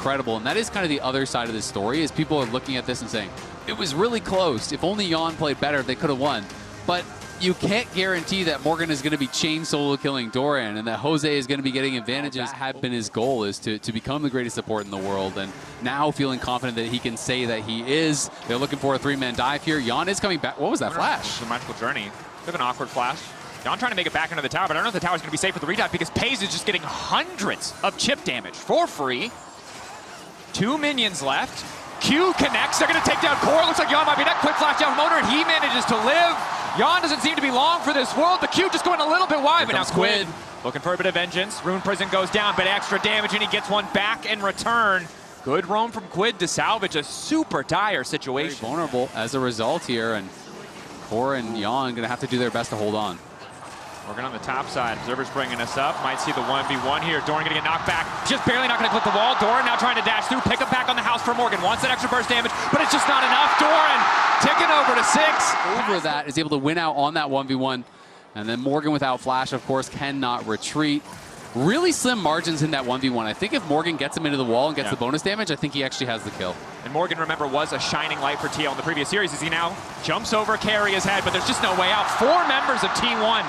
incredible. And that is kind of the other side of the story, is people are looking at this and saying, it was really close. If only Jan played better, they could have won. But you can't guarantee that Morgan is going to be chain solo killing Doran and that Jose is going to be getting advantages. That had been his goal, is to become the greatest support in the world. And now feeling confident that he can say that he is. They're looking for a 3-man dive here. Jan is coming back. What was that flash? It's a magical journey. Bit of an awkward flash. Jan trying to make it back into the tower, but I don't know if the tower's going to be safe for the redive because Pays is just getting hundreds of chip damage for free. 2 minions left. Q connects. They're going to take down Core. Looks like Jan might be next. Quick flash down from Owner, and he manages to live. Jan doesn't seem to be long for this world. The Q just going a little bit wide, but now Squid looking for a bit of vengeance. Rune Prison goes down, but extra damage, and he gets one back in return. Good roam from Quid to salvage a super dire situation. Very vulnerable as a result here, and Core and Jan going to have to do their best to hold on. Morgan on the top side. Observer's bringing us up. Might see the 1v1 here. Doran going to get knocked back. Just barely not going to clip the wall. Doran now trying to dash through. Pick up back on the house for Morgan. Wants that extra burst damage, but it's just not enough. Doran ticking over to 6. Over that is able to win out on that 1v1. And then Morgan without flash, of course, cannot retreat. Really slim margins in that 1v1. I think if Morgan gets him into the wall and gets the bonus damage, I think he actually has the kill. And Morgan, remember, was a shining light for TL in the previous series as he now jumps over Carria's head, but there's just no way out. 4 members of T1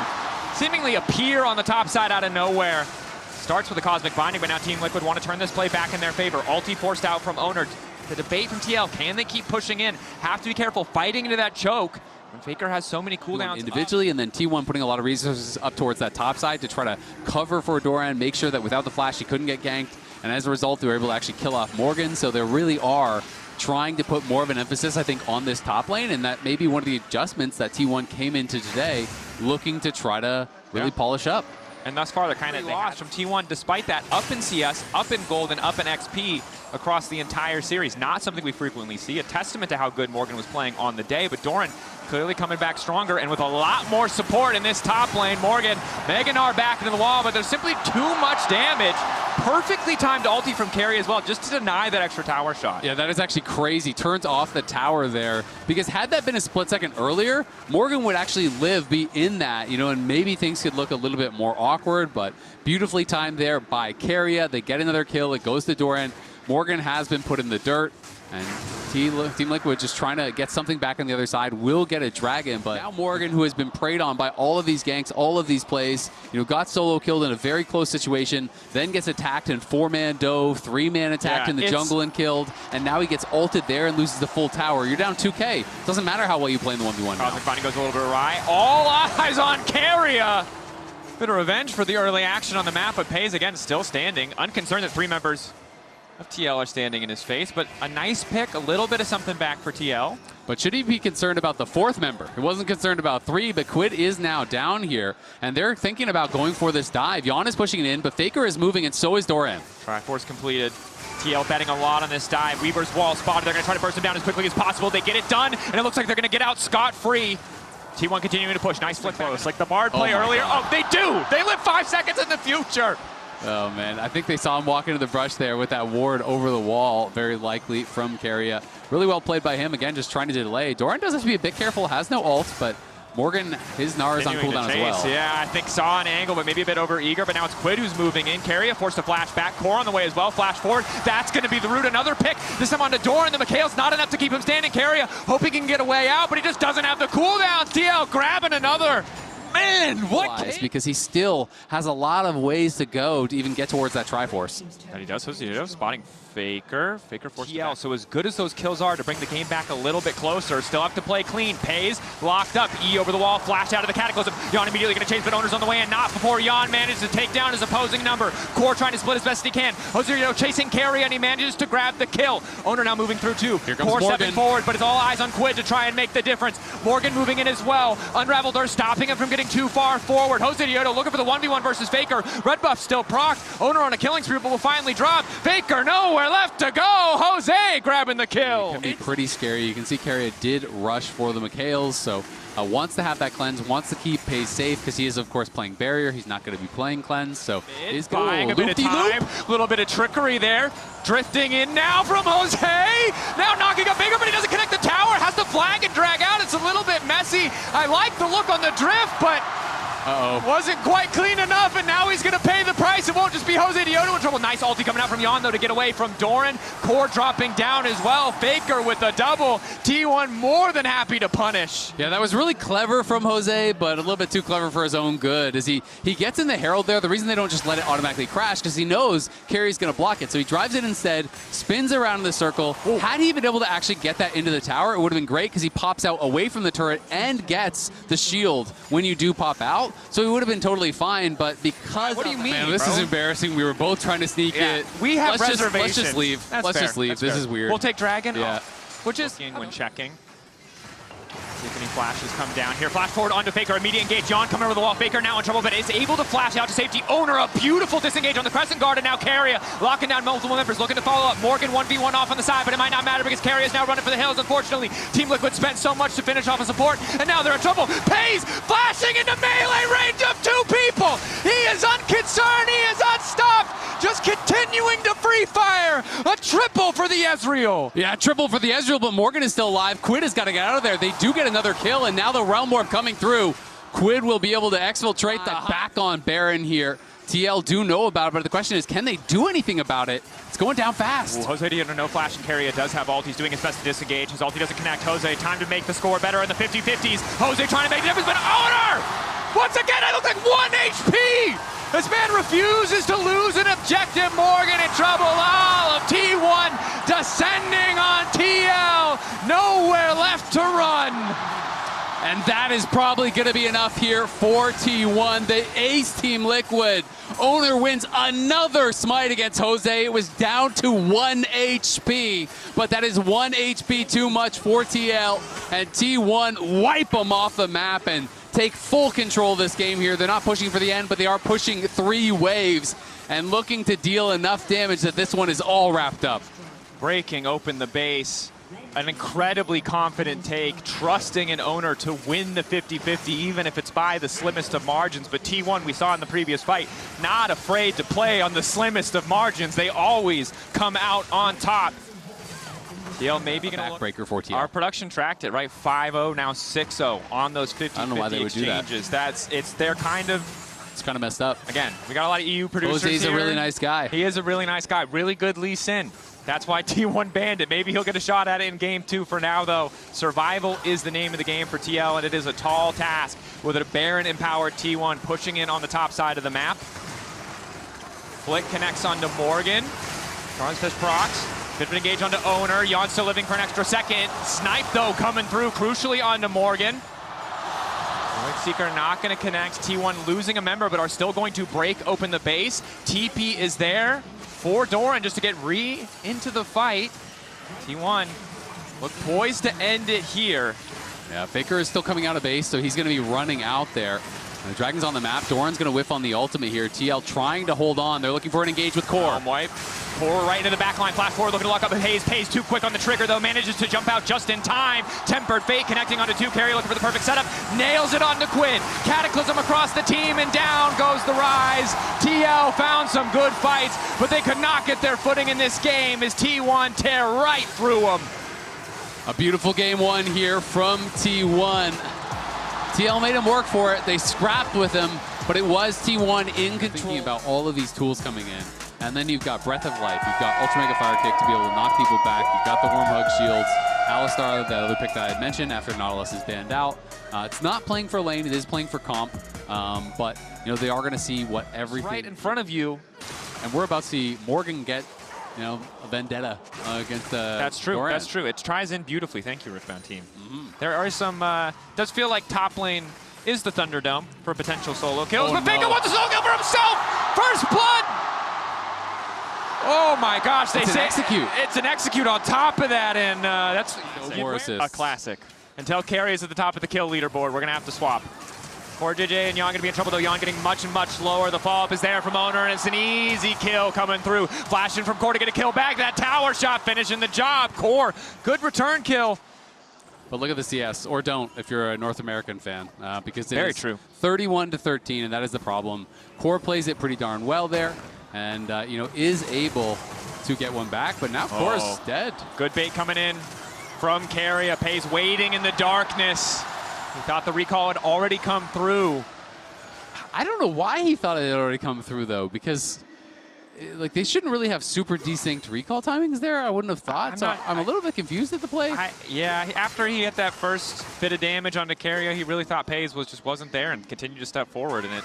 seemingly appear on the top side out of nowhere. Starts with a Cosmic Binding, but now Team Liquid want to turn this play back in their favor. Ulti forced out from Owner. The debate from TL, can they keep pushing in? Have to be careful fighting into that choke. And Faker has so many cooldowns individually, and then T1 putting a lot of resources up towards that top side to try to cover for Doran, make sure that without the flash he couldn't get ganked. And as a result, they were able to actually kill off Morgan. So they really are trying to put more of an emphasis, I think, on this top lane, and that may be one of the adjustments that T1 came into today, looking to try to really polish up. And thus far, they're kind of lost from T1, despite that, up in CS, up in Gold, and up in XP across the entire series. Not something we frequently see. A testament to how good Morgan was playing on the day, but Doran clearly coming back stronger and with a lot more support in this top lane. Morgan, Meganar back into the wall, but there's simply too much damage. Perfectly timed ulti from Carry as well, just to deny that extra tower shot. Yeah, that is actually crazy. Turns off the tower there, because had that been a split second earlier, Morgan would actually be in that, and maybe things could look a little bit more awkward, but beautifully timed there by Carria. They get another kill. It goes to Doran. Morgan has been put in the dirt, and Team Liquid just trying to get something back on the other side, will get a dragon, but now Morgan, who has been preyed on by all of these ganks, all of these plays, got solo killed in a very close situation, then gets attacked in 4-man dove, 3-man attacked in the jungle and killed, and now he gets ulted there and loses the full tower. You're down 2K. Doesn't matter how well you play in the 1v1. Cosmic Binding goes a little bit awry. All eyes on Carria. Bit of revenge for the early action on the map, but Pays again still standing, unconcerned that 3 members of TL are standing in his face, but a nice pick, a little bit of something back for TL. But should he be concerned about the 4th member? He wasn't concerned about 3, but Quid is now down here, and they're thinking about going for this dive. Jan is pushing it in, but Faker is moving, and so is Doran. Triforce completed. TL betting a lot on this dive. Weaver's wall spotted. They're going to try to burst him down as quickly as possible. They get it done, and it looks like they're going to get out scot-free. T1 continuing to push. Nice flick close, like the Bard play earlier. God. Oh, they do! They live 5 seconds in the future! Oh, man. I think they saw him walk into the brush there with that ward over the wall, very likely from Carria. Really well played by him. Again, just trying to delay. Doran does have to be a bit careful, has no ult, but Morgan, his Gnar is on cooldown as well. Yeah, I think saw an angle, but maybe a bit over eager, but now it's Quid who's moving in. Carria forced to flash back. Core on the way as well. Flash forward. That's going to be the route. Another pick. This time on to Doran. The Mikhail's not enough to keep him standing. Carria hoping he can get a way out, but he just doesn't have the cooldown. TL grabbing another. Man, what? Because he still has a lot of ways to go to even get towards that Triforce. And he does. Spotting Faker. Faker forced TL. So as good as those kills are to bring the game back a little bit closer, still have to play clean. Pays, locked up. E over the wall, flash out of the Cataclysm. Jan immediately going to chase, but Owner's on the way, and not before Jan manages to take down his opposing number. Core trying to split as best he can. Ozirio chasing Carry, and he manages to grab the kill. Owner now moving through too. Here comes Core Morgan. stepping forward, but it's all eyes on Quid to try and make the difference. Morgan moving in as well. Unraveled are stopping him from getting too far forward. Jose Dioto looking for the 1v1 versus Faker. Red buff still proc. Owner on a killing spree, but will finally drop. Faker nowhere left to go. Jose grabbing the kill. It can be pretty scary. You can see Carria did rush for the Mikhails, so wants to have that cleanse, wants to keep Pays safe because he is, of course, playing barrier. He's not going to be playing cleanse, so he's buying a bit of time. A little bit of trickery there. Drifting in now from Jose. Now knocking up Faker, but he doesn't connect the tower. Has to flag and drag out. It's a little bit messy. I like the look on the drift, but Wasn't quite clean enough, and now he's gonna pay the price. It won't just be Jose Dioto in trouble. Nice ulti coming out from Yon, though, to get away from Doran. Core dropping down as well. Faker with a double. T1 more than happy to punish. Yeah, that was really clever from Jose, but a little bit too clever for his own good. As he gets in the Herald there, the reason they don't just let it automatically crash, because he knows Carry's gonna block it. So he drives it instead, spins around in the circle. Ooh. Had he been able to actually get that into the tower, it would have been great, because he pops out away from the turret and gets the shield when you do pop out. So he would have been totally fine, but because... What do you mean, man, this is embarrassing. We were both trying to sneak it. We have reservations. Let's just leave. Let's just leave. This is weird. We'll take Dragon. Yeah. Which is... When checking. See if any flashes come down here. Flash forward onto Faker. Immediate engage. Yon coming over the wall. Faker now in trouble, but is able to flash out to safety. Owner, a beautiful disengage on the Crescent Guard, and now Carrier locking down multiple members, looking to follow up. Morgan 1v1 off on the side, but it might not matter because Carrier is now running for the hills. Unfortunately, Team Liquid spent so much to finish off a support, and now they're in trouble. Pays flashing into melee range of 2 people. He is unconcerned. He is unstopped. Just continuing to free fire. A triple for the Ezreal. Yeah, triple for the Ezreal, but Morgan is still alive. Quid has got to get out of there. They do get another kill, and now the Realm Warp coming through. Quid will be able to exfiltrate that back on Baron here. TL do know about it, but the question is, can they do anything about it? It's going down fast. Ooh, Jose Dioto, no flash, and Carrier does have ult. He's doing his best to disengage. His ulti doesn't connect. Jose, time to make the score better in the 50-50s. Jose trying to make the difference, but Owner! Once again, I look like 1 HP! This man refuses to lose an objective. Morgan in trouble. All of T1 descending on TL. Nowhere left to run. And that is probably going to be enough here for T1. The ace Team Liquid. Owner wins another smite against Jose. It was down to 1 HP, but that is 1 HP too much for TL. And T1 wipe them off the map and take full control of this game here. They're not pushing for the end, but they are pushing 3 waves and looking to deal enough damage that this one is all wrapped up. Breaking open the base. An incredibly confident take, trusting an Owner to win the 50-50, even if it's by the slimmest of margins. But T1, we saw in the previous fight, not afraid to play on the slimmest of margins. They always come out on top. TL maybe going to backbreaker for TL. Our production tracked it, right? 5-0, now 6-0 on those 50-50 I don't know why they would exchanges. Do that. They're kind of... It's kind of messed up. Again, we got a lot of EU producers Jose's here. a really nice guy. He is a really nice guy. Really good Lee Sin. That's why T1 banned it. Maybe he'll get a shot at it in game 2. For now, though, survival is the name of the game for TL, and it is a tall task with a Baron-empowered T1 pushing in on the top side of the map. Flick connects onto Morgan. Transfish procs. Bit of an engage onto Owner. Yon still living for an extra second. Snipe, though, coming through crucially onto Morgan. Seeker not going to connect. T1 losing a member, but are still going to break open the base. TP is there for Doran just to get into the fight. T1 look poised to end it here. Yeah, Faker is still coming out of base, so he's going to be running out there. And the Dragon's on the map. Doran's going to whiff on the ultimate here. TL trying to hold on. They're looking for an engage with Core. Wipe. Core right into the back line. Flash forward, looking to lock up with Hayes. Pays too quick on the trigger, though. Manages to jump out just in time. Tempered Fate connecting onto 2. Carry looking for the perfect setup. Nails it onto Quid. Cataclysm across the team, and down goes the Rise. TL found some good fights, but they could not get their footing in this game as T1 tear right through them. A beautiful game 1 here from T1. TL made him work for it. They scrapped with him, but it was T1 in control. Thinking about all of these tools coming in. And then you've got Breath of Life. You've got Ultra Mega Fire Kick to be able to knock people back. You've got the Worm Hug Shields. Alistar, that other pick that I had mentioned after Nautilus is banned out. It's not playing for lane. It is playing for comp. But you know they are going to see what everything... Right in front of you. And we're about to see Morgan get a vendetta against That's true. Doran. That's true. It tries in beautifully. Thank you, Riftbound team. There are some... does feel like top lane is the Thunderdome for potential solo kills. But Faker wants a solo kill for himself! First blood! Oh my gosh, they say execute. It's an execute on top of that, and that's a classic. Until Carry is at the top of the kill leaderboard, we're gonna have to swap. Poor JJ and Yon gonna be in trouble, though. Yon getting much and much lower. The follow-up is there from Owner, and it's an easy kill coming through. Flashing from Core to get a kill back. That tower shot finishing the job. Core, good return kill. But look at the CS, or don't if you're a North American fan, because Very true. 31-13, and that is the problem. Core plays it pretty darn well there, and is able to get one back, but now Core is dead. Good bait coming in from Carrier. Pays waiting in the darkness. He thought the recall had already come through. I don't know why he thought it had already come through, though, because like they shouldn't really have super distinct recall timings there. I wouldn't have thought. I'm a little bit confused at the play. Yeah, after he hit that first bit of damage onto Carrier, he really thought Pays just wasn't there and continued to step forward in it.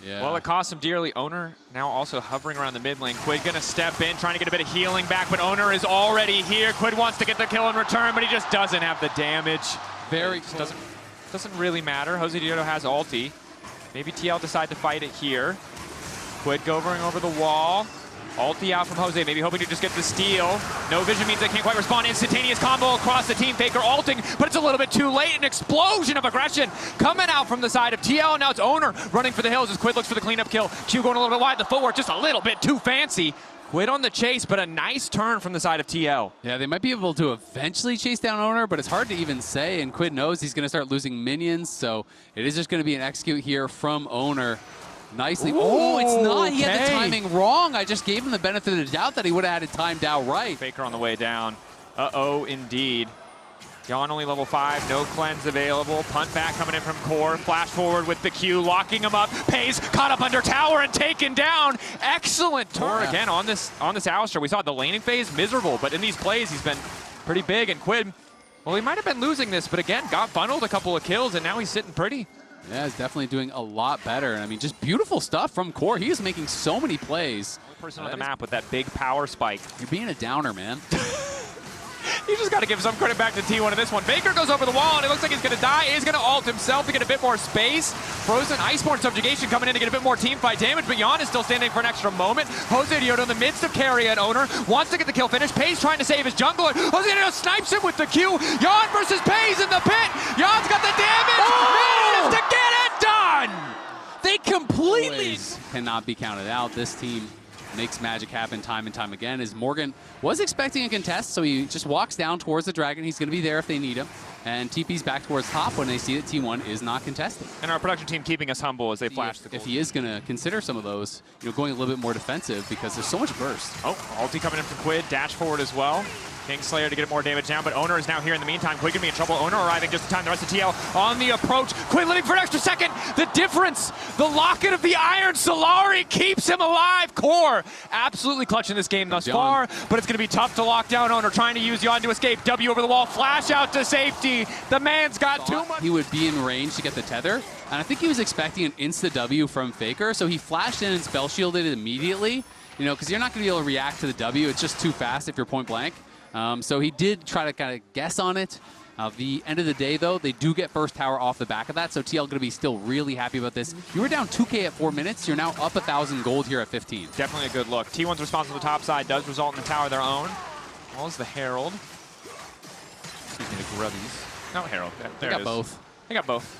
Yeah. Well, it cost him dearly. Owner now also hovering around the mid lane. Quid gonna step in, trying to get a bit of healing back, but Owner is already here. Quid wants to get the kill in return, but he just doesn't have the damage. Doesn't really matter. Jose Diodo has ulti. Maybe TL decide to fight it here. Quid going over the wall. Ulti out from Jose, maybe hoping to just get the steal. No vision means they can't quite respond. Instantaneous combo across the team. Faker ulting, but it's a little bit too late. An explosion of aggression coming out from the side of TL. Now it's Owner running for the hills as Quid looks for the cleanup kill. Q going a little bit wide. The footwork just a little bit too fancy. Quid on the chase, but a nice turn from the side of TL. Yeah, they might be able to eventually chase down Owner, but it's hard to even say, and Quid knows he's going to start losing minions, so it is just going to be an execute here from Owner. Nicely. Oh, it's not. He had the timing wrong. I just gave him the benefit of the doubt that he would have had it timed out right. Faker on the way down. Uh-oh, indeed. Yon only level 5, no cleanse available. Punt back coming in from Core. Flash forward with the Q, locking him up. Pays caught up under tower and taken down. Excellent turn again on this Alistar. We saw the laning phase miserable, but in these plays he's been pretty big. And Quid, well, he might have been losing this, but again got bundled a couple of kills, and now he's sitting pretty. Yeah, he's definitely doing a lot better. And I mean, just beautiful stuff from Core. He is making so many plays. Only person on the map with that big power spike. You're being a downer, man. You just got to give some credit back to T1 in this one. Faker goes over the wall, and it looks like he's going to die. He's going to ult himself to get a bit more space. Frozen Iceborne Subjugation coming in to get a bit more team fight damage, but Yon is still standing for an extra moment. Jose Diodo in the midst of carry and Owner wants to get the kill finish. Pays trying to save his jungler. Jose Diodo snipes him with the Q. Yon versus Pays in the pit. Yon's got the damage. Manages to get it done. They completely cannot be counted out. This team makes magic happen time and time again. As Morgan was expecting a contest, so he just walks down towards the dragon. He's going to be there if they need him. And TP's back towards top when they see that T1 is not contesting. And our production team keeping us humble as they flash the goal. If he is going to consider some of those, going a little bit more defensive because there's so much burst. Oh, ulti coming in from Quid, dash forward as well. Kingslayer to get more damage down, but Owner is now here in the meantime. Quid gonna be in trouble. Owner arriving just in time. The rest of TL on the approach. Quid living for an extra second. The difference, the locket of the Iron Solari keeps him alive. Core absolutely clutching this game thus far, but it's gonna be tough to lock down Owner, trying to use Yon to escape. W over the wall, flash out to safety. The man's got too much. He would be in range to get the tether, and I think he was expecting an insta W from Faker, so he flashed in and spell shielded it immediately, because you're not gonna be able to react to the W. It's just too fast if you're point blank. So he did try to kind of guess on it. The end of the day, though, they do get first tower off the back of that, so TL going to be still really happy about this. You were down 2K at 4 minutes. You're now up 1,000 gold here at 15. Definitely a good look. T1's response on the top side does result in the tower of their own. Well, as the Herald. Excuse me, the Grubbies. No, Herald. They got both. They got both.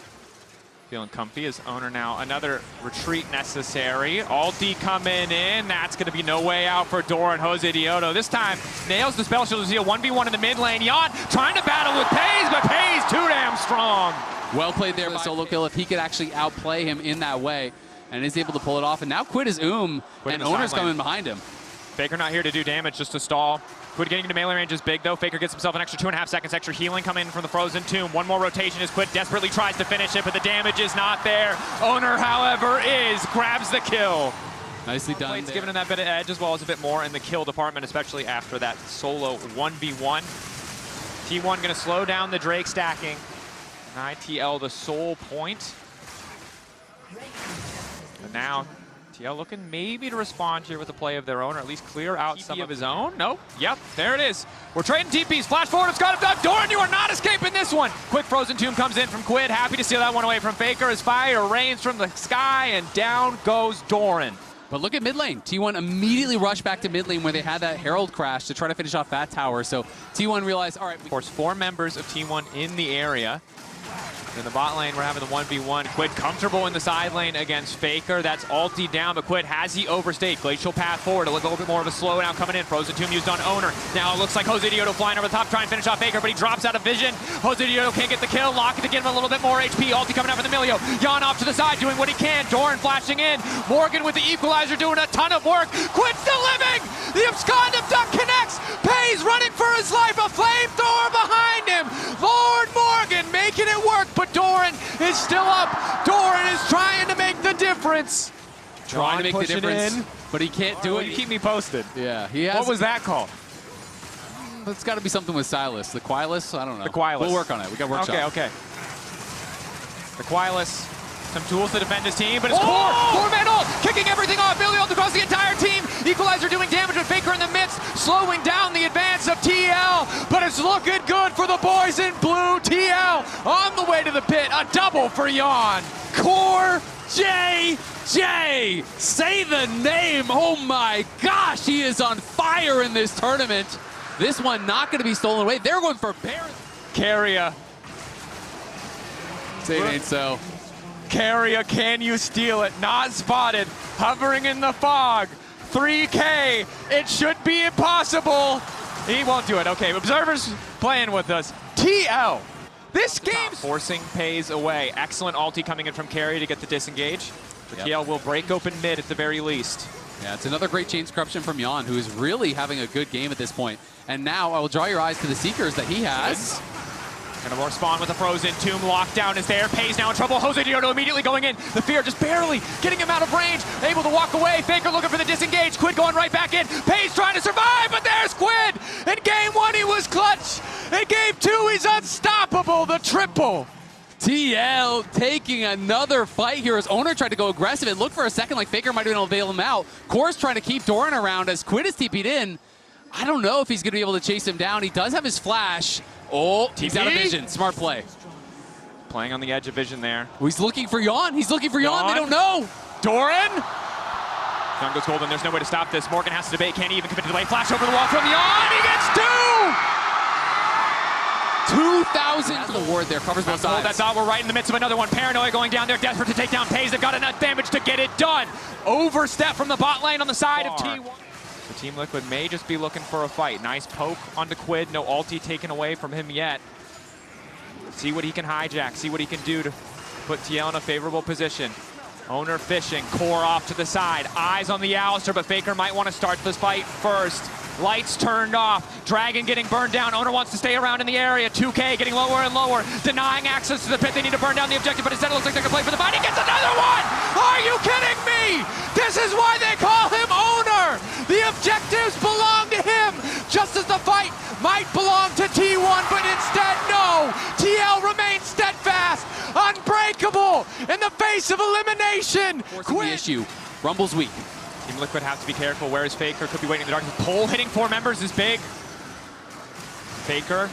Feeling comfy as Owner now. Another retreat necessary. Ulti coming in. That's going to be no way out for Doran. Jose Diodo this time nails the spell shield. You see a 1v1 in the mid lane. Yon trying to battle with Pays, but Pays too damn strong. Well played there by solo kill. If he could actually outplay him in that way and is able to pull it off. And now Quid is and Owner's coming behind him. Faker not here to do damage, just to stall. Quid getting into melee range is big, though. Faker gets himself an extra 2.5 seconds, extra healing coming in from the Frozen Tomb. One more rotation as Quid desperately tries to finish it, but the damage is not there. Owner, however, grabs the kill. Nicely done. It's giving him that bit of edge as well as a bit more in the kill department, especially after that solo 1v1. T1 going to slow down the Drake stacking. And ITL the sole point. But now TL looking maybe to respond here with a play of their own, or at least clear out some of his own. Nope. Yep, there it is. We're trading TPs. Flash forward, it's got him done. Doran, you are not escaping this one. Quick Frozen Tomb comes in from Quid. Happy to steal that one away from Faker as fire rains from the sky, and down goes Doran. But look at mid lane. T1 immediately rushed back to mid lane where they had that Herald crash to try to finish off that tower. So T1 realized, all right. Of course, 4 members of T1 in the area. In the bot lane, we're having the 1v1. Quid comfortable in the side lane against Faker. That's ulti down, but Quid has he overstayed. Glacial path forward. A little bit more of a slow now coming in. Frozen Tomb used on Owner. Now it looks like Jose Diodo flying over the top, trying to finish off Faker, but he drops out of vision. Jose Diodo can't get the kill. Locket to give him a little bit more HP. Ulti coming out for the Emilio. Yon off to the side, doing what he can. Doran flashing in. Morgan with the equalizer doing a ton of work. Quid still living! The abscond abduct connects. Pays running for his life. A flamethrower behind him. Lord Morgan making it work, but Doran is still up. Doran is trying to make the moments. Trying to make the pushing difference, in. but he can't do it. You keep me posted. Yeah, he has. What was that called? It's got to be something with Silas. The Quilus? I don't know. The Quilus. We'll work on it. We got workshop. Okay. The Quilus. Some tools to defend his team, but it's Core! Four-man ult! Kicking everything off. Billy ult across the entire team. Equalizer doing damage with Faker in the midst, slowing down the advance of TL. But it's looking good for the boys in blue. TL on the way to the pit. A double for Yawn. Core JJ! Say the name! Oh my gosh, he is on fire in this tournament. This one not going to be stolen away. They're going for Baron. Carrier. Say it ain't so. Carrier, can you steal it? Not spotted. Hovering in the fog. 3K. It should be impossible. He won't do it. Okay, observers playing with us. TL. This game forcing pays away. Excellent ulti coming in from Carrier to get the disengage. But TL will break open mid at the very least. Yeah, it's another great chain corruption from Jan, who is really having a good game at this point. And now I will draw your eyes to the Seekers that he has. Gonna respond with a frozen tomb. Lockdown is there. Pays now in trouble. Jose Diodo immediately going in. The fear just barely getting him out of range. Able to walk away. Faker looking for the disengage. Quid going right back in. Pays trying to survive, but there's Quid. In game one, he was clutch. In game two, he's unstoppable. The triple. TL taking another fight here as Owner tried to go aggressive. It looked for a second like Faker might have been able to bail him out. Core's trying to keep Doran around as Quid is TP'd in. I don't know if he's going to be able to chase him down. He does have his flash. Oh, he's out of vision. Smart play. Playing on the edge of vision there. Oh, he's looking for Yawn. He's looking for Yawn. They don't know. Doran. Down goes Golden. There's no way to stop this. Morgan has to debate. Can't even commit to the way. Flash over the wall from Yawn. He gets two. 2,000 to the ward there. Covers both sides. That's all. We're right in the midst of another one. Paranoia going down there. Desperate to take down Pays. They've got enough damage to get it done. Overstep from the bot lane on the side of T1. So Team Liquid may just be looking for a fight. Nice poke onto Quid. No ulti taken away from him yet. See what he can hijack. See what he can do to put TL in a favorable position. Owner fishing. Core off to the side. Eyes on the Alistair, but Faker might want to start this fight first. Lights turned off. Dragon getting burned down. Owner wants to stay around in the area. 2K getting lower and lower. Denying access to the pit. They need to burn down the objective, but instead it looks like they're going to play for the fight. He gets another one! Are you kidding me? This is why they call him Owner! The objectives belong to him, just as the fight might belong to T1, but instead, no! TL remains steadfast, unbreakable, in the face of elimination! Forcing the issue. Rumble's weak. Team Liquid have to be careful. Where is Faker? Could be waiting in the darkness. Pole hitting 4 members is big. Faker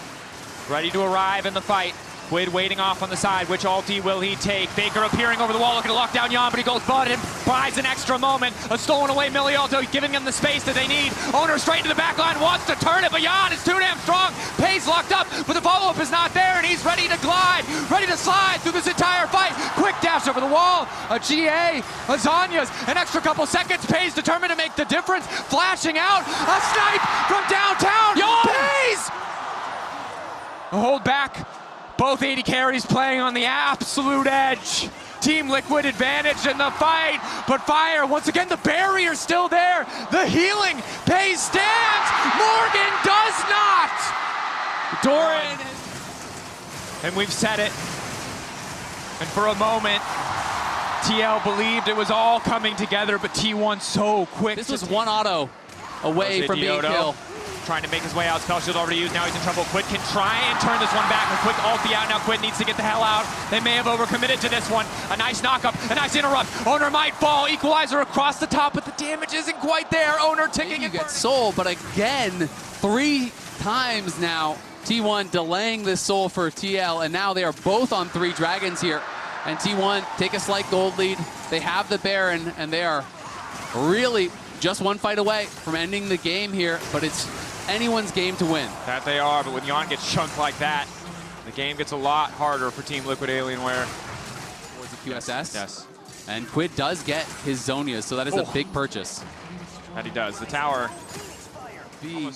ready to arrive in the fight. Quid waiting off on the side. Which ulti will he take? Faker appearing over the wall, looking to lock down Jan, but he goes bud and buys an extra moment. A stolen away Milialto, giving them the space that they need. Owner straight to the back line, wants to turn it, but Jan is too damn strong. Pays locked up, but the follow-up is not there, and he's ready to glide, ready to slide through this entire fight. Quick dash over the wall. A GA, Lasagnas, an extra couple seconds. Pays determined to make the difference. Flashing out, a snipe from downtown. Pays! A hold back. Both 80 carries playing on the absolute edge. Team Liquid advantage in the fight, but Fire, once again, the barrier's still there. The healing, Pays stands, Morgan does not. Doran, and we've said it. And for a moment, TL believed it was all coming together, but T1 so quick. This was one auto away from being killed. Trying to make his way out. Spell shield already used. Now he's in trouble. Quid can try and turn this one back. A quick ulti out. Now Quid needs to get the hell out. They may have overcommitted to this one. A nice knockup. A nice interrupt. Owner might fall. Equalizer across the top, but the damage isn't quite there. Owner ticking and get soul, but again, 3 times now. T1 delaying this soul for TL, and now they are both on 3 dragons here. And T1 take a slight gold lead. They have the Baron, and they are really just one fight away from ending the game here, but it's anyone's game to win. That they are, but when Jan gets chunked like that, the game gets a lot harder for Team Liquid Alienware. Towards the QSS. Yes. And Quid does get his Zonias, so that is a big purchase. That he does. The tower. Be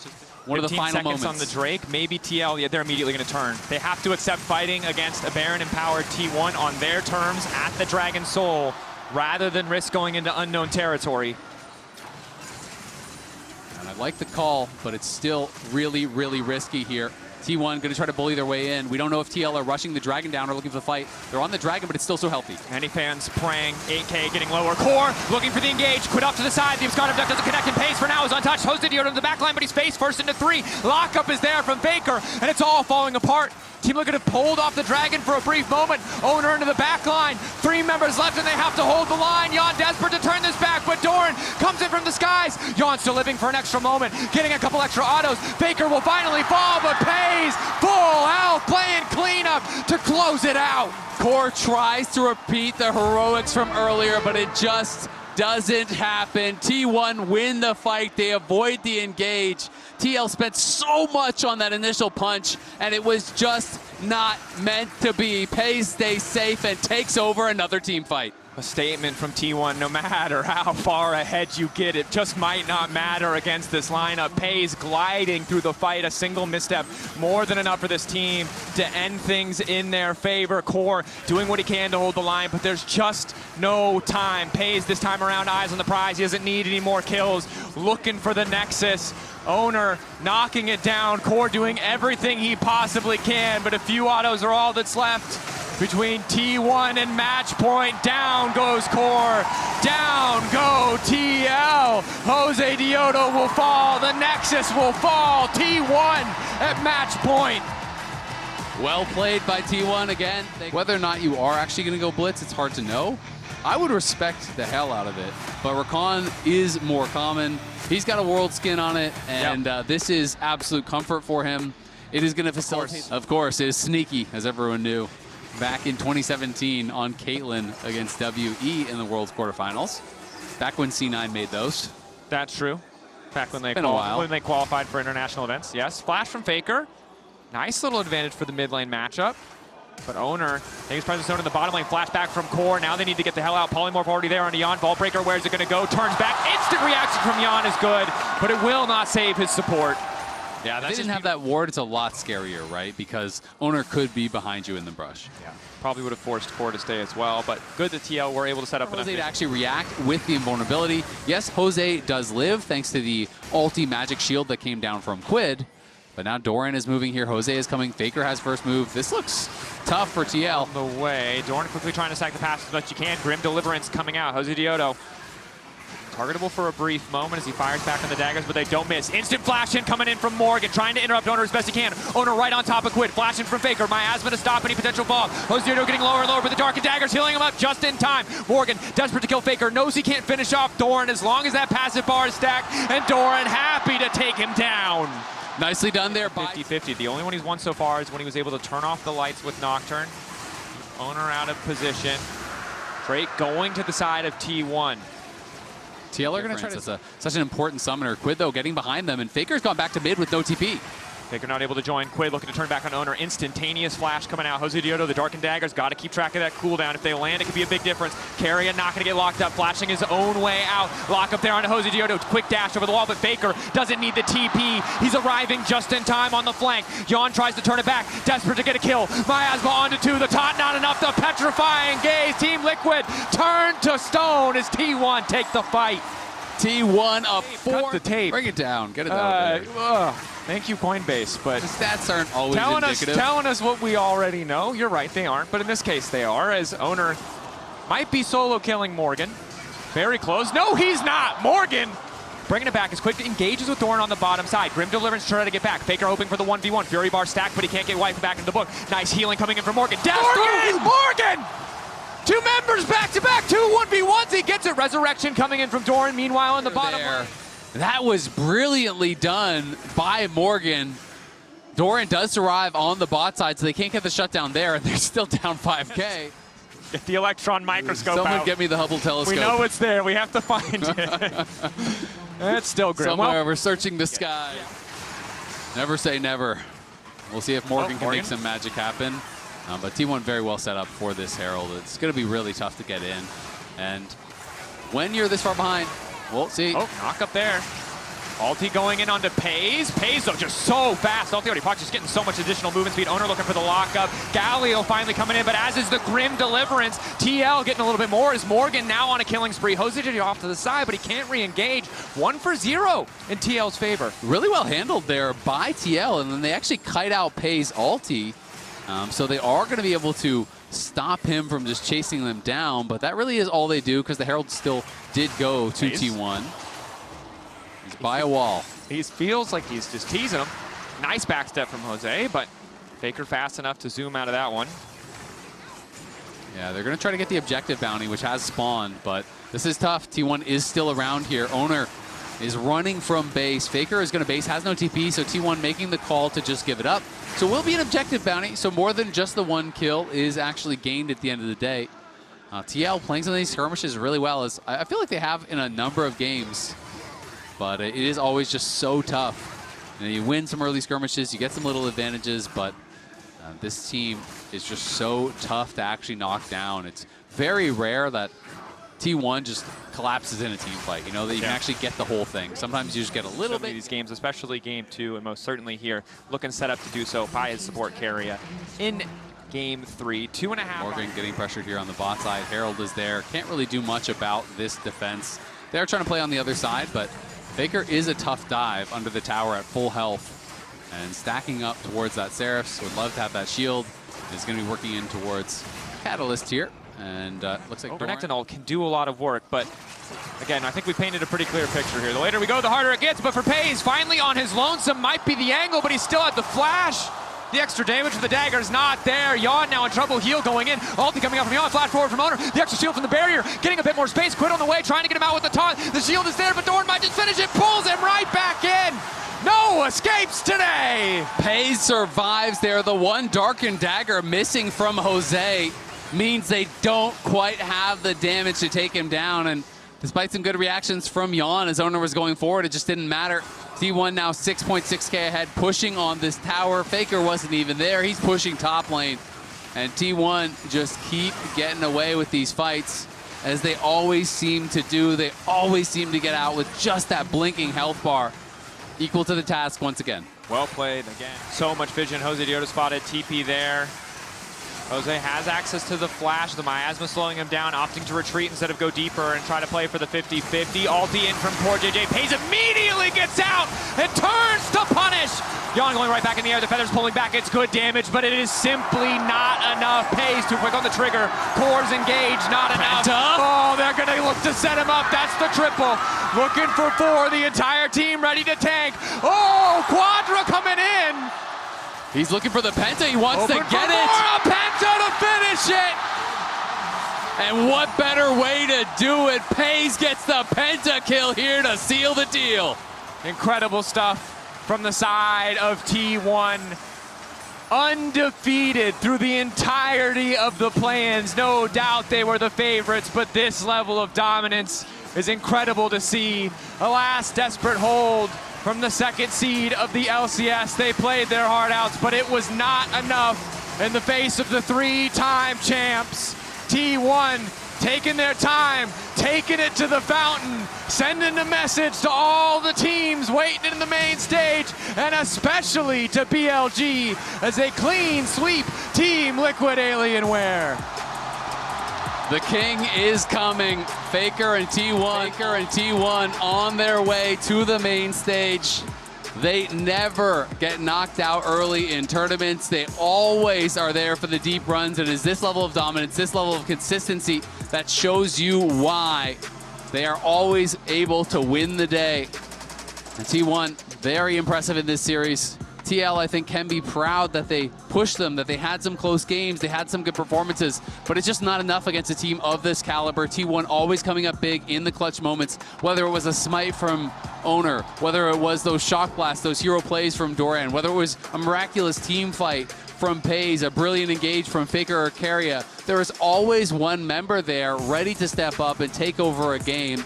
one of the final moments. On the Drake, maybe TL, yeah, they're immediately going to turn. They have to accept fighting against a Baron-empowered T1 on their terms at the Dragon Soul, rather than risk going into unknown territory. And I like the call, but it's still really, really risky here. T1 going to try to bully their way in. We don't know if TL are rushing the Dragon down or looking for the fight. They're on the Dragon, but it's still so healthy. Many fans praying. 8K getting lower. Core looking for the engage. Quit off to the side. The Abscond Duck doesn't connect, and Pace for now is untouched. Hosted Yoda to the back line, but he's faced first into 3. Lockup is there from Faker, and it's all falling apart. Team looking to hold off the Dragon for a brief moment. Owner into the back line. 3 members left, and they have to hold the line. Jan desperate to turn this back, but Doran comes in from the skies. Jan still living for an extra moment, getting a couple extra autos. Faker will finally fall, but pays full health, playing cleanup to close it out. Core tries to repeat the heroics from earlier, but it just doesn't happen. T1 win the fight. They avoid the engage. TL spent so much on that initial punch, and it was just not meant to be. Pays stays safe and takes over another team fight. A statement from T1, no matter how far ahead you get, it just might not matter against this lineup. Pays gliding through the fight, a single misstep, more than enough for this team to end things in their favor. Core doing what he can to hold the line, but there's just no time. Pays this time around, eyes on the prize. He doesn't need any more kills, looking for the Nexus. Owner knocking it down. Core doing everything he possibly can, but a few autos are all that's left. Between T1 and match point, down goes Core, down go TL. Jose Diodo will fall, the Nexus will fall, T1 at match point. Well played by T1 again. Whether or not you are actually going to go blitz, it's hard to know. I would respect the hell out of it, but Rakan is more common. He's got a world skin on it, and this is absolute comfort for him. It is going to facilitate. Of course, it is sneaky, as everyone knew. Back in 2017 on Caitlyn against WE in the World's quarterfinals. Back when C9 made those. That's true. Back when they qualified for international events. Yes, flash from Faker. Nice little advantage for the mid lane matchup. But Owner takes presence zone in the bottom lane. Flashback from Core. Now they need to get the hell out. Polymorph already there on Jan. Vault Breaker, where's it going to go? Turns back. Instant reaction from Jan is good, but it will not save his support. Yeah, if they didn't have that ward, it's a lot scarier, right? Because Owner could be behind you in the brush. Yeah, probably would have forced Core to stay as well, but good that TL were able to set up Jose to actually react with the invulnerability. Yes, Jose does live thanks to the ulti magic shield that came down from Quid, but now Doran is moving here. Jose is coming. Faker has first move. This looks tough for TL. On the way, Doran quickly trying to stack the pass as much as you can. Grim Deliverance coming out. Jose Diodo targetable for a brief moment as he fires back on the daggers, but they don't miss. Instant flash in coming in from Morgan, trying to interrupt Owner as best he can. Owner right on top of Quid, flashing from Faker. Miasma to stop any potential fall. Jose getting lower and lower, but the Dark and Daggers healing him up just in time. Morgan, desperate to kill Faker, knows he can't finish off Doran as long as that passive bar is stacked, and Doran happy to take him down. Nicely done there. 50-50. The only one he's won so far is when he was able to turn off the lights with Nocturne. Owner out of position. Drake going to the side of T1. TL are going to try to... Such an important summoner. Quid, though, getting behind them, and Faker's gone back to mid with no TP. Faker not able to join. Quid looking to turn back on Owner. Instantaneous flash coming out. Jose Diodo, the Dark and Daggers, got to keep track of that cooldown. If they land, it could be a big difference. Carrion not going to get locked up, flashing his own way out. Lock up there on Jose Diodo. Quick dash over the wall, but Faker doesn't need the TP. He's arriving just in time on the flank. Jan tries to turn it back, desperate to get a kill. Miasma onto 2. The taunt not enough. The petrifying gaze. Team Liquid turned to stone as T1 take the fight. T1 up 4. Cut the tape. Bring it down. Get it down. Thank you, Coinbase. But the stats aren't always indicative. Telling us what we already know. You're right, they aren't. But in this case, they are, as Owner might be solo killing Morgan. Very close. No, he's not. Morgan bringing it back as Quick engages with Doran on the bottom side. Grim Deliverance trying to get back. Faker hoping for the 1v1. Fury bar stacked, but he can't get wiped back into the book. Nice healing coming in from Morgan. Morgan! 2 members back-to-back, 2 1v1s. He gets it. Resurrection coming in from Doran. Meanwhile, in the bottom lane. That was brilliantly done by Morgan. Doran does survive on the bot side, so they can't get the shutdown there, and they're still down 5K. Get the electron microscope Someone out. get me the Hubble telescope. We know it's there. We have to find it. It's still grim. Somewhere we're searching the sky. Never say never. We'll see if Morgan can make some magic happen. But T1 very well set up for this Herald. It's going to be really tough to get in. And when you're this far behind, we'll see. Oh, knock up there. Ulti going in onto Pays. Pays, though, just so fast. Ulti already popped, just getting so much additional movement speed. Owner looking for the lockup. Galio finally coming in, but as is the Grim Deliverance. TL getting a little bit more as Morgan now on a killing spree. Jose off to the side, but he can't re-engage. 1 for 0 in TL's favor. Really well handled there by TL, and then they actually kite out Pays ulti. So they are going to be able to stop him from just chasing them down, but that really is all they do because the Herald still did go to T1. He's by a wall. He feels like he's just teasing him. Nice backstep from Jose, but Faker fast enough to zoom out of that one. Yeah, they're going to try to get the objective bounty, which has spawned, but this is tough. T1 is still around here. Owner is running from base. Faker is going to base, has no TP, so T1 making the call to just give it up. So it will be an objective bounty, so more than just the 1 kill is actually gained at the end of the day. TL playing some of these skirmishes really well, as I feel like they have in a number of games, but it is always just so tough. You win some early skirmishes, you get some little advantages, but this team is just so tough to actually knock down. It's very rare that T1 just collapses in a team fight, you know, that you can actually get the whole thing. Sometimes you just get a little bit. These games, especially game 2, and most certainly here, looking set up to do so by his support carrier in game 3. 2.5. Morgan getting pressured here on the bot side. Herald is there. Can't really do much about this defense. They're trying to play on the other side, but Faker is a tough dive under the tower at full health and stacking up towards that Seraphs. Would love to have that shield. Is going to be working in towards Catalyst here. And looks like Renektonol can do a lot of work, but again, I think we painted a pretty clear picture here. The later we go, the harder it gets, but for Pays, finally on his lonesome might be the angle, but he still had the flash. The extra damage for the dagger is not there. Yawn now in trouble, heal going in. Ulti coming out from Yawn, flash forward from Owner. The extra shield from the barrier, getting a bit more space. Quit on the way, trying to get him out with the taunt. The shield is there, but Dorn might just finish it, pulls him right back in. No escapes today. Pays survives there. The one darkened dagger missing from Jose means they don't quite have the damage to take him down. And despite some good reactions from Yawn as Owner was going forward, it just didn't matter. T1 now 6.6k ahead, pushing on this tower. Faker wasn't even there. He's pushing top lane. And T1 just keep getting away with these fights, as they always seem to do. They always seem to get out with just that blinking health bar. Equal to the task once again. Well played again. So much vision. Jose Dioda spotted TP there. Jose has access to the flash. The miasma slowing him down, opting to retreat instead of go deeper and try to play for the 50-50. Ulti in from poor JJ. Pays immediately gets out and turns to punish. Yawn going right back in the air. The feathers pulling back. It's good damage, but it is simply not enough. Pays too quick on the trigger. Cores engaged, not enough. Oh, they're going to look to set him up. That's the triple. Looking for 4. The entire team ready to tank. Oh, Quadra coming in. He's looking for the Penta. He wants to get it. A Penta to finish it. And what better way to do it? Pays gets the Penta kill here to seal the deal. Incredible stuff from the side of T1. Undefeated through the entirety of the play-ins. No doubt they were the favorites, but this level of dominance is incredible to see. A last desperate hold from the 2nd seed of the LCS. They played their heart outs, but it was not enough in the face of the 3-time champs. T1 taking their time, taking it to the fountain, sending a message to all the teams waiting in the main stage, and especially to BLG as a clean sweep Team Liquid Alienware. The king is coming. Faker and T1 on their way to the main stage. They never get knocked out early in tournaments. They always are there for the deep runs, and it's this level of dominance, this level of consistency that shows you why they are always able to win the day. And T1, very impressive in this series. TL, I think, can be proud that they pushed them, that they had some close games, they had some good performances, but it's just not enough against a team of this caliber. T1 always coming up big in the clutch moments, whether it was a smite from Owner, whether it was those shock blasts, those hero plays from Doran, whether it was a miraculous team fight from Pays, a brilliant engage from Faker or Keria. There is always one member there ready to step up and take over a game,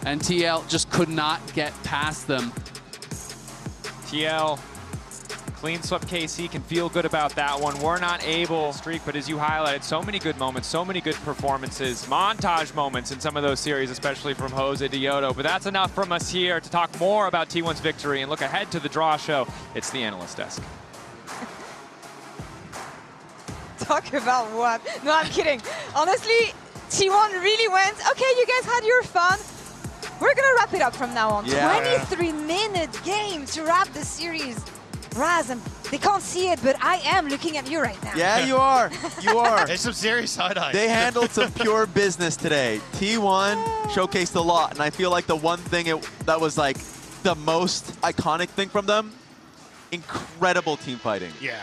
and TL just could not get past them. TL Clean swept KC can feel good about that one. We're not able to streak, but as you highlighted, so many good moments, so many good performances, montage moments in some of those series, especially from Jose Dioto. But that's enough from us here to talk more about T1's victory and look ahead to the draw show. It's the Analyst Desk. Talk about what? No, I'm kidding. Honestly, T1 really went, okay, you guys had your fun. We're going to wrap it up from now on. 23-minute game to wrap the series. Raz, they can't see it, but I am looking at you right now. Yeah, you are. You are. It's some serious side-eye. They handled some pure business today. T1 showcased a lot, and I feel like the one thing that was like the most iconic thing from them, incredible team fighting. Yeah.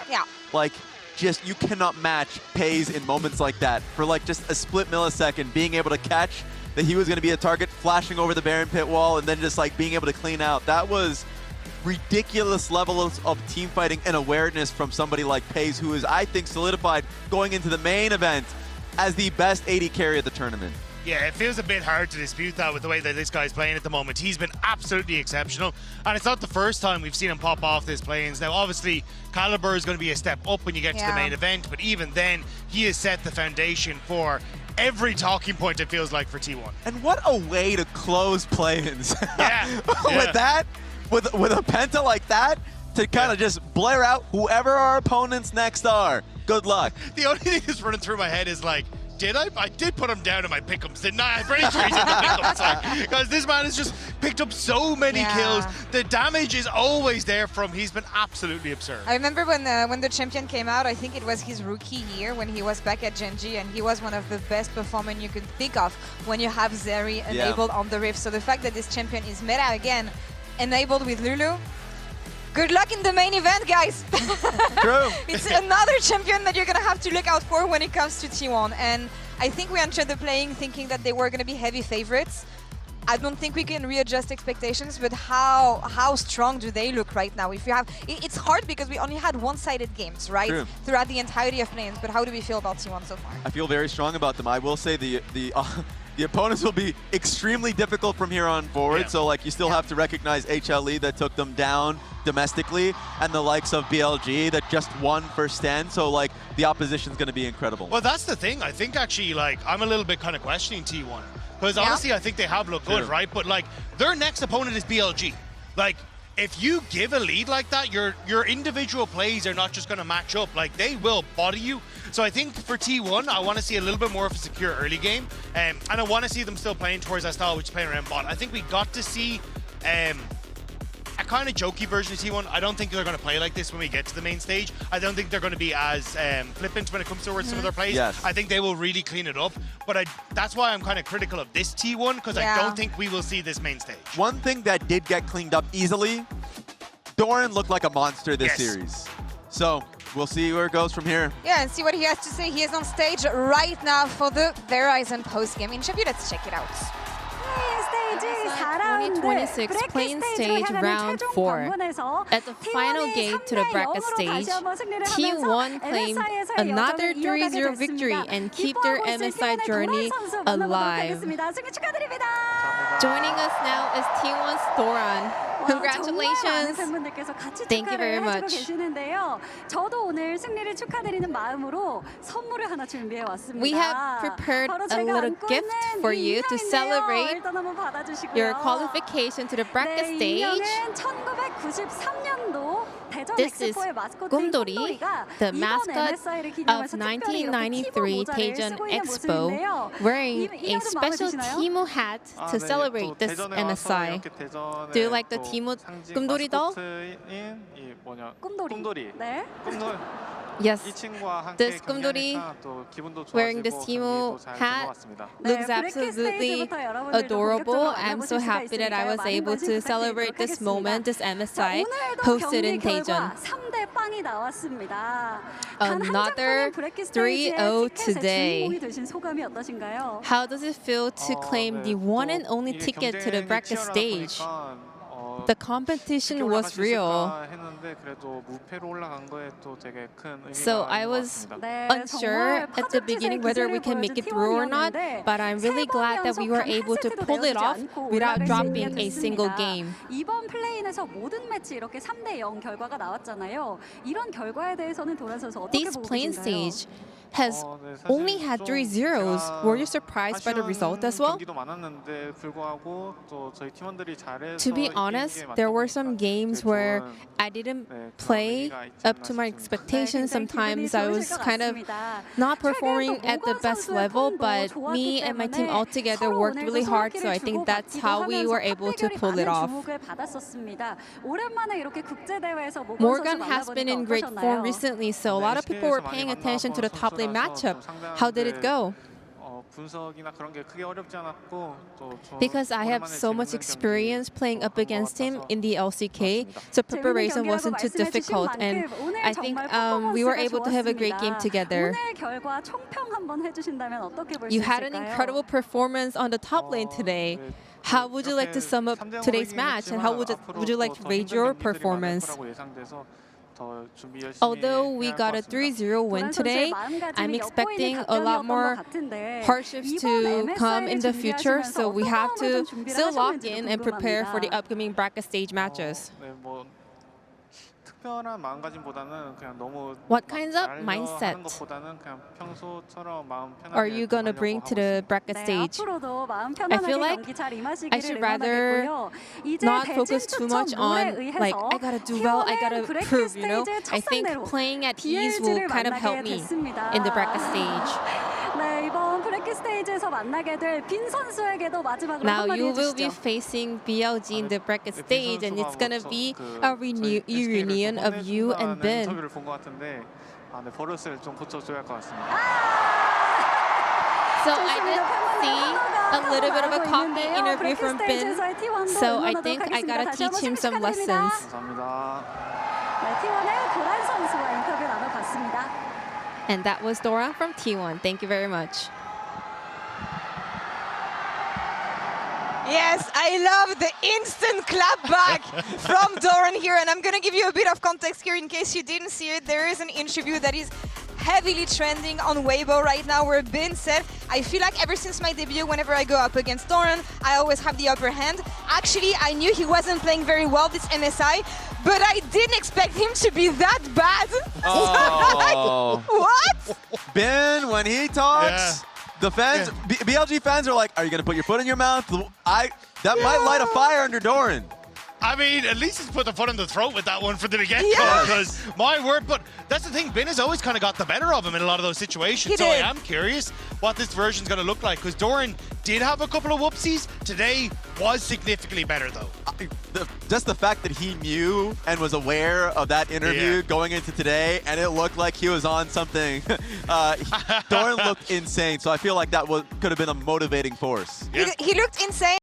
Like, just you cannot match Pays in moments like that. For like just a split millisecond, being able to catch that he was going to be a target, flashing over the Baron pit wall, and then just like being able to clean out. That was ridiculous levels of team fighting and awareness from somebody like Pays, who is, I think, solidified going into the main event as the best AD carry of the tournament. Yeah, it feels a bit hard to dispute that with the way that this guy's playing at the moment. He's been absolutely exceptional, and it's not the first time we've seen him pop off this plains. Now, obviously, Caliber is going to be a step up when you get to the main event, but even then, he has set the foundation for every talking point, it feels like, for T1. And what a way to close play-ins. Yeah. With that, with a penta like that, to kind of just blare out whoever our opponents next are. Good luck. The only thing that's running through my head is like, did I? I did put him down in my pick'ems, didn't I? I'm pretty sure he's in the pick'ems, because this man has just picked up so many kills. The damage is always there from. He's been absolutely absurd. I remember when the champion came out, I think it was his rookie year when he was back at Genji, and he was one of the best performers you could think of when you have Zeri enabled on the Rift. So the fact that this champion is meta again, enabled with Lulu, good luck in the main event, guys. True. It's another champion that you're going to have to look out for when it comes to T1. And I think we entered the playing thinking that they were going to be heavy favorites. I don't think we can readjust expectations, but how strong do they look right now? If you have, it's hard because we only had one-sided games, right? True. Throughout the entirety of plays. But how do we feel about T1 so far? I feel very strong about them. I will say the opponents will be extremely difficult from here on forward. So like you still have to recognize HLE that took them down domestically, and the likes of BLG that just won first stand. So like the opposition's going to be incredible. Well, that's the thing. I think actually, like, I'm a little bit kind of questioning T1 because honestly, I think they have looked good, right? But like their next opponent is BLG. Like, if you give a lead like that, your individual plays are not just going to match up. Like, they will body you. So I think for T1, I want to see a little bit more of a secure early game. And I want to see them still playing towards that style, which is playing around bot. I think we got to see a kind of jokey version of T1. I don't think they're going to play like this when we get to the main stage. I don't think they're going to be as flippant when it comes towards some of their plays. I think they will really clean it up. But that's why I'm kind of critical of this T1, because I don't think we will see this main stage. One thing that did get cleaned up easily, Doran looked like a monster this series. So we'll see where it goes from here. Yeah, and see what he has to say. He is on stage right now for the Verizon post-game interview. Let's check it out. 2026 playing stage round 4. At the final gate to the bracket stage, T1 claimed another 3-0 victory and keep their MSI journey alive. Joining us now is T1's Doran. Congratulations. Thank you very much. We have prepared a little gift for you to celebrate your qualification to the bracket stage. This is Gundori, the mascot of 1993 Daejeon Expo, wearing a special Timo hat to celebrate this MSI. Do you like the Timo Gundori doll? Yes, this Gundori wearing this Timo hat looks absolutely adorable. I'm so happy that I was able to celebrate this moment, this MSI hosted in Daejeon. Another 3-0 today. How does it feel to claim the one and only ticket to the bracket stage? The competition was real. So I was unsure at the beginning whether we can make it through or not, but I'm really glad that we were able to pull it off without dropping a single game. 이번 플레이에서 모든 매치 이렇게 3대0 결과가 나왔잖아요. 이런 결과에 대해서는 도란 선수 어떻게 This 보고 playing 계신가요? stage has only had 3 zeros. Were you surprised by the result as well? To be honest, there were some games where I didn't play up to my expectations. Sometimes I was kind of not performing at the best level, but me and my team all together worked really hard, so I think that's how we were able to pull it off. Morgan has been in great form recently, so a lot of people were paying attention to the top lane matchup. How did it go? Because I have so much experience playing up against him in the LCK, so preparation wasn't too difficult, and I think we were able to have a great game together. You had an incredible performance on the top lane today. How would you like to sum up today's match, and how would you like to rate your performance? Although we got a 3-0 win today, I'm expecting a lot more hardships to come in the future, so we have to still lock in and prepare for the upcoming bracket stage matches. What kinds of mindset are you going to bring to the bracket stage? I feel like I should rather not focus too much on, like, I gotta do well, I gotta prove, you know? I think playing at ease will kind of help me in the bracket stage. Now you will be facing BLG in the bracket stage, and it's gonna be a reunion of you and Ben. So I did see a little bit of a cocky interview from Ben, so I think I gotta teach him some lessons. And that was Dora from T1. Thank you very much. Yes, I love the instant clap back from Doran here, and I'm going to give you a bit of context here in case you didn't see it. There is an interview that is heavily trending on Weibo right now where Ben said, I feel like ever since my debut, whenever I go up against Doran, I always have the upper hand. Actually, I knew he wasn't playing very well this MSI, but I didn't expect him to be that bad. Oh. Like, what? Ben, when he talks, the fans, BLG fans are like, are you going to put your foot in your mouth? That might light a fire under Doran. I mean, at least he's put the foot in the throat with that one for the get-go, because my word, but that's the thing, Ben has always kind of got the better of him in a lot of those situations, so I am curious what this version's going to look like, because Doran did have a couple of whoopsies. Today was significantly better, though. Just the fact that he knew and was aware of that interview going into today, and it looked like he was on something. Doran looked insane, so I feel like that could have been a motivating force. He looked insane.